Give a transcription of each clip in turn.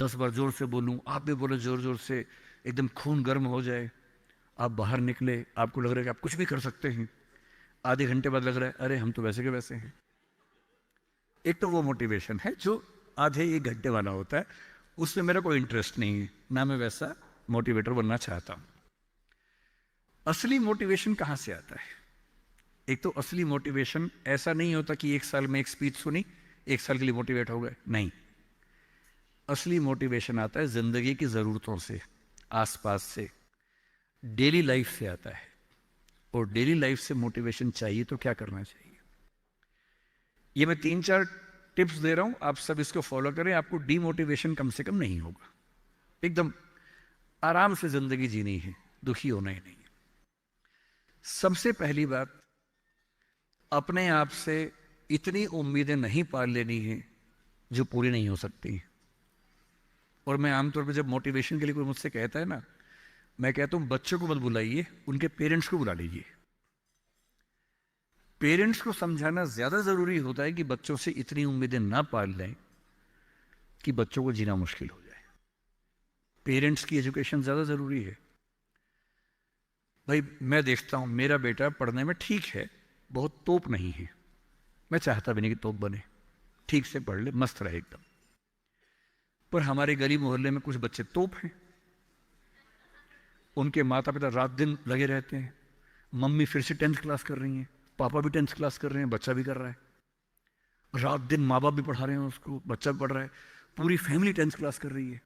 10 बार जोर से बोलूं, आप भी बोले जोर जोर से, एकदम खून गर्म हो जाए, आप बाहर निकले, आपको लग रहा है कि आप कुछ भी कर सकते हैं, आधे घंटे बाद लग रहा है अरे हम तो वैसे के वैसे हैं। एक तो वो मोटिवेशन है जो आधे एक घंटे वाला होता है, उसमें मेरा कोई इंटरेस्ट नहीं है, ना मैं वैसा मोटिवेटर बनना चाहता हूं। असली मोटिवेशन कहां से आता है? एक तो असली मोटिवेशन ऐसा नहीं होता कि 1 साल में एक स्पीच सुनी, 1 साल के लिए मोटिवेट हो गए, नहीं। असली मोटिवेशन आता है जिंदगी की जरूरतों से, आसपास से, डेली लाइफ से आता है। और डेली लाइफ से मोटिवेशन चाहिए तो क्या करना चाहिए? ये मैं 3-4 टिप्स दे रहा हूं, आप सब इसको फॉलो करें, आपको डीमोटिवेशन कम से कम नहीं होगा। एकदम आराम से जिंदगी जीनी है, दुखी होना ही नहीं है। सबसे पहली बात, अपने आप से इतनी उम्मीदें नहीं पाल लेनी है जो पूरी नहीं हो सकती। और मैं आमतौर पर जब मोटिवेशन के लिए कोई मुझसे कहता है ना, मैं कहता हूं बच्चों को मत बुलाइए, उनके पेरेंट्स को बुला लीजिए। पेरेंट्स को समझाना ज्यादा जरूरी होता है कि बच्चों से इतनी उम्मीदें ना पाल लें कि बच्चों को जीना मुश्किल हो जाए। पेरेंट्स की एजुकेशन ज्यादा जरूरी है। भाई मैं देखता हूं मेरा बेटा पढ़ने में ठीक है, बहुत तोप नहीं है, मैं चाहता भी नहीं कि तोप बने, ठीक से पढ़ ले, मस्त रहे एकदम। पर हमारे गरीब मोहल्ले में कुछ बच्चे तोप हैं, उनके माता पिता रात दिन लगे रहते हैं, मम्मी फिर से 10th क्लास कर रही हैं, पापा भी 10th क्लास कर रहे हैं, बच्चा भी कर रहा है, रात दिन माँ बाप भी पढ़ा रहे हैं उसको, बच्चा भी पढ़ रहा है, पूरी फैमिली 10th क्लास कर रही है।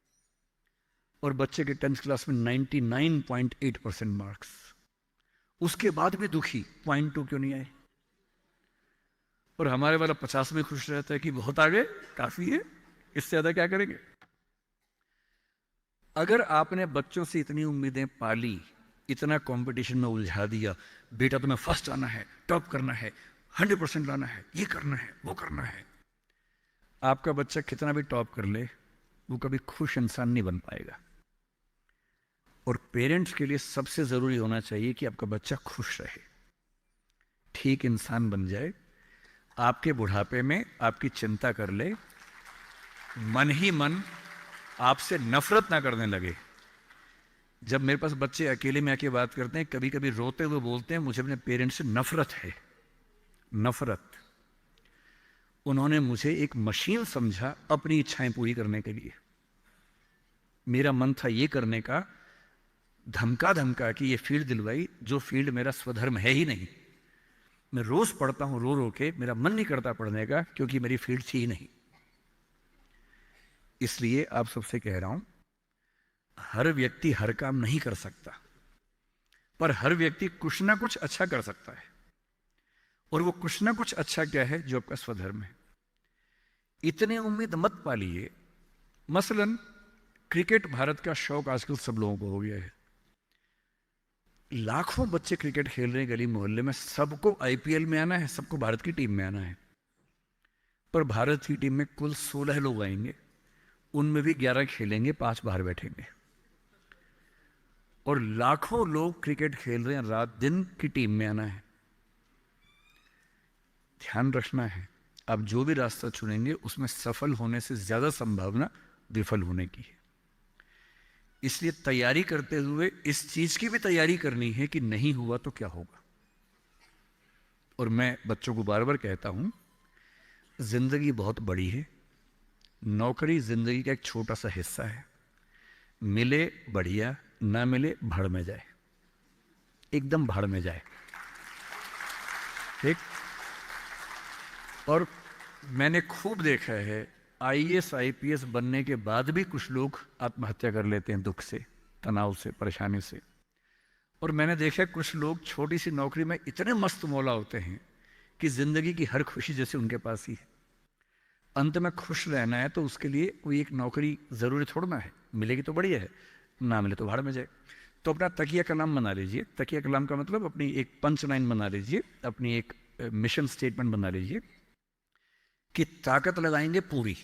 और बच्चे के 10th क्लास में 99.8% मार्क्स, उसके बाद भी दुखी, 0.2 क्यों नहीं आए? और हमारे वाला 50 में खुश रहता है कि बहुत आगे, काफी है, इससे ज्यादा क्या करेंगे? अगर आपने बच्चों से इतनी उम्मीदें पाली, इतना कंपटीशन में उलझा दिया, बेटा तुम्हें फर्स्ट आना है, टॉप करना है, 100% लाना है, ये करना है, वो करना है, आपका बच्चा कितना भी टॉप कर ले, वो कभी खुश इंसान नहीं बन पाएगा। और पेरेंट्स के लिए सबसे जरूरी होना चाहिए कि आपका बच्चा खुश रहे, ठीक इंसान बन जाए, आपके बुढ़ापे में आपकी चिंता कर ले, मन ही मन आपसे नफरत ना करने लगे। जब मेरे पास बच्चे अकेले में आके बात करते हैं, कभी कभी रोते हुए बोलते हैं मुझे अपने पेरेंट्स से नफरत है, नफरत। उन्होंने मुझे एक मशीन समझा अपनी इच्छाएं पूरी करने के लिए। मेरा मन था ये करने का, धमका धमका कि ये फील्ड दिलवाई जो फील्ड मेरा स्वधर्म है ही नहीं। मैं रोज पढ़ता हूं रो रो के, मेरा मन नहीं करता पढ़ने का क्योंकि मेरी फील्ड थी ही नहीं। इसलिए आप सबसे कह रहा हूं, हर व्यक्ति हर काम नहीं कर सकता, पर हर व्यक्ति कुछ ना कुछ अच्छा कर सकता है। और वो कुछ ना कुछ अच्छा क्या है? जो आपका स्वधर्म है। इतनी उम्मीद मत पालिए। मसलन क्रिकेट भारत का शौक आजकल सब लोगों को हो गया है, लाखों बच्चे क्रिकेट खेल रहे हैं गली मोहल्ले में, सबको आईपीएल में आना है, सबको भारत की टीम में आना है। पर भारत की टीम में कुल 16 लोग आएंगे, उनमें भी 11 खेलेंगे, 5 बाहर बैठेंगे। और लाखों लोग क्रिकेट खेल रहे हैं, रात दिन की टीम में आना है। ध्यान रखना है, आप जो भी रास्ता चुनेंगे उसमें सफल होने से ज्यादा संभावना विफल होने की है। इसलिए तैयारी करते हुए इस चीज की भी तैयारी करनी है कि नहीं हुआ तो क्या होगा। और मैं बच्चों को बार बार कहता हूं, जिंदगी बहुत बड़ी है, नौकरी जिंदगी का एक छोटा सा हिस्सा है, मिले बढ़िया, ना मिले भाड़ में जाए, एकदम भाड़ में जाए, ठीक। और मैंने खूब देखा है, आईएएस आईपीएस बनने के बाद भी कुछ लोग आत्महत्या कर लेते हैं, दुख से, तनाव से, परेशानी से। और मैंने देखा है कुछ लोग छोटी सी नौकरी में इतने मस्त मौला होते हैं कि जिंदगी की हर खुशी जैसे उनके पास ही है। अंत में खुश रहना है तो उसके लिए कोई एक नौकरी जरूरी छोड़ना है, मिलेगी तो बढ़िया है, ना मिले तो भाड़ में जाए। तो अपना तकिया कलाम बना लीजिए, तकिया कलाम का मतलब अपनी एक पंच लाइन बना लीजिए, अपनी एक मिशन स्टेटमेंट बना लीजिए कि ताकत लगाएंगे, पूरी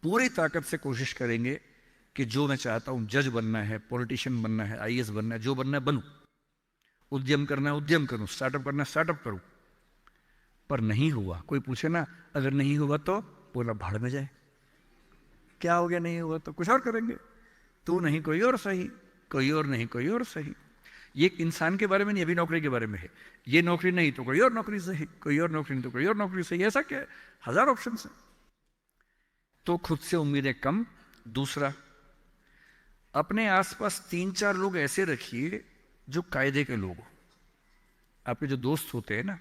पूरी ताकत से कोशिश करेंगे कि जो मैं चाहता हूं, जज बनना है, पॉलिटिशियन बनना है, आईएएस बनना है, जो बनना है बनूं, उद्यम करना है उद्यम करूं, स्टार्टअप करना है स्टार्टअप करूं। पर नहीं हुआ, कोई पूछे ना, अगर नहीं हुआ तो बोला भाड़ में जाए। क्या हो गया, नहीं हुआ तो कुछ और करेंगे, तू नहीं कोई और सही, कोई और नहीं कोई और सही। ये इंसान के बारे में नहीं, अभी नौकरी के बारे में है। ये नौकरी नहीं तो कोई और नौकरी सही, कोई और नौकरी नहीं तो कोई और नौकरी सही, ऐसा क्या है, हजार ऑप्शन है। तो खुद से उम्मीदें कम। दूसरा, अपने आसपास 3-4 लोग ऐसे रखिए जो कायदे के लोग हो। आपके जो दोस्त होते हैं ना,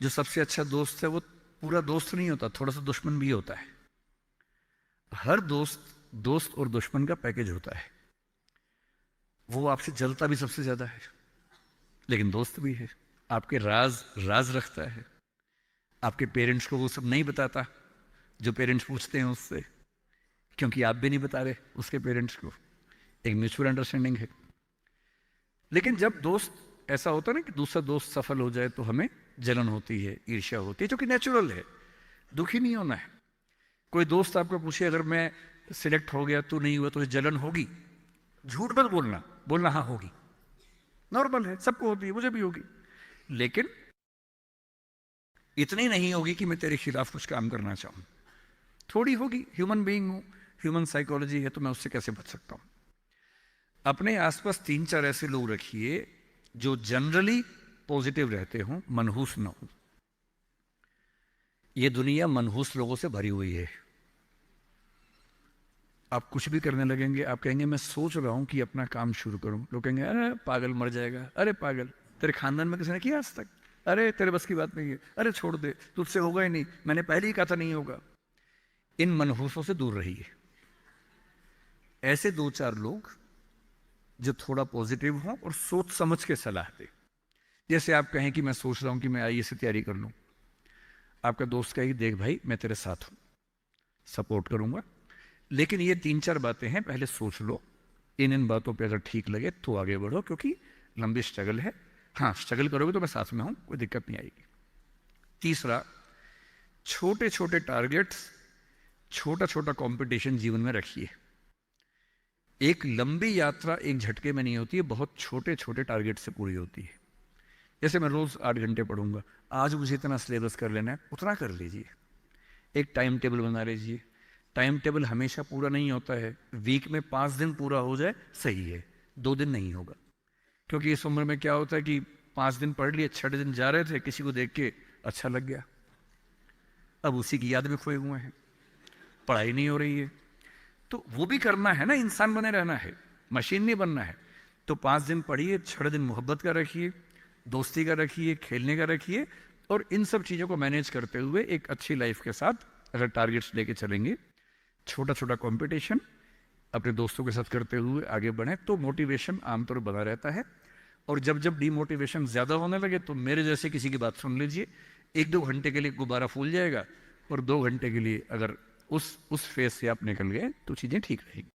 जो सबसे अच्छा दोस्त है वो पूरा दोस्त नहीं होता, थोड़ा सा दुश्मन भी होता है। हर दोस्त दोस्त और दुश्मन का पैकेज होता है। वो आपसे जलता भी सबसे ज्यादा है, लेकिन दोस्त भी है। आपके राज राज रखता है। आपके पेरेंट्स को वो सब नहीं बताता जो पेरेंट्स पूछते हैं उससे, क्योंकि आप भी नहीं बता रहे उसके पेरेंट्स को। एक म्यूचुअल अंडरस्टैंडिंग है। लेकिन जब दोस्त ऐसा होता है ना कि दूसरा दोस्त सफल हो जाए तो हमें जलन होती है, ईर्ष्या होती है, जो कि नेचुरल है। दुखी नहीं होना है। कोई दोस्त आपको पूछे अगर मैं सिलेक्ट हो गया तू नहीं हुआ तो जलन होगी, झूठ मत बोलना, बोलना हाँ होगी, नॉर्मल है, सबको होती है, मुझे भी होगी। लेकिन इतनी नहीं होगी कि मैं तेरे खिलाफ कुछ काम करना चाहूं। थोड़ी होगी, ह्यूमन बीइंग हूं, ह्यूमन साइकोलॉजी है, तो मैं उससे कैसे बच सकता हूं। अपने आसपास 3-4 ऐसे लोग रखिए जो जनरली पॉजिटिव रहते हों, मनहूस ना हो। ये दुनिया मनहूस लोगों से भरी हुई है। आप कुछ भी करने लगेंगे, आप कहेंगे मैं सोच रहा हूं कि अपना काम शुरू करूं, लोग कहेंगे अरे पागल मर जाएगा, अरे पागल, तेरे खानदान में किसी ने किया आज तक, अरे तेरे बस की बात नहीं है, अरे छोड़ दे, तुझसे होगा ही नहीं, मैंने पहले ही कहा था नहीं होगा। इन मनहूसों से दूर रहिए। ऐसे 2-4 लोग जो थोड़ा पॉजिटिव हों और सोच समझ के सलाह दे। जैसे आप कहें कि मैं सोच रहा हूं कि मैं आईएएस की तैयारी कर लूं, आपका दोस्त कहेगी देख भाई मैं तेरे साथ हूं, सपोर्ट करूंगा, लेकिन ये 3-4 बातें हैं, पहले सोच लो, इन बातों पे अगर ठीक लगे तो आगे बढ़ो, क्योंकि लंबी स्ट्रगल है। हाँ, स्ट्रगल करोगे तो मैं साथ में हूं, कोई दिक्कत नहीं आएगी। तीसरा, छोटे छोटे टारगेट्स, छोटा छोटा कंपटीशन जीवन में रखिए। एक लंबी यात्रा एक झटके में नहीं होती है, बहुत छोटे छोटे टारगेट से पूरी होती है। जैसे मैं रोज 8 घंटे पढ़ूंगा, आज मुझे इतना सिलेबस कर लेना है, उतना कर लीजिए। एक टाइम टेबल बना लीजिए। टाइम टेबल हमेशा पूरा नहीं होता है, वीक में 5 दिन पूरा हो जाए सही है, 2 दिन नहीं होगा। क्योंकि इस उम्र में क्या होता है कि 5 दिन पढ़ लिए, 6 दिन जा रहे थे, किसी को देख के अच्छा लग गया, अब उसी की याद में खोए हुए हैं, पढ़ाई नहीं हो रही है। तो वो भी करना है ना, इंसान बने रहना है, मशीन नहीं बनना है। तो 5 दिन पढ़िए, 6 दिन मोहब्बत का रखिए, दोस्ती का रखिए, खेलने का रखिए, और इन सब चीज़ों को मैनेज करते हुए एक अच्छी लाइफ के साथ अगर टारगेट्स लेके चलेंगे, छोटा छोटा कंपटीशन अपने दोस्तों के साथ करते हुए आगे बढ़े, तो मोटिवेशन आमतौर पर बना रहता है। और जब जब डीमोटिवेशन ज़्यादा होने लगे तो मेरे जैसे किसी की बात सुन लीजिए, 1-2 घंटे के लिए गुब्बारा फूल जाएगा, और 2 घंटे के लिए अगर उस फेज से आप निकल गए तो चीज़ें ठीक रहेंगी।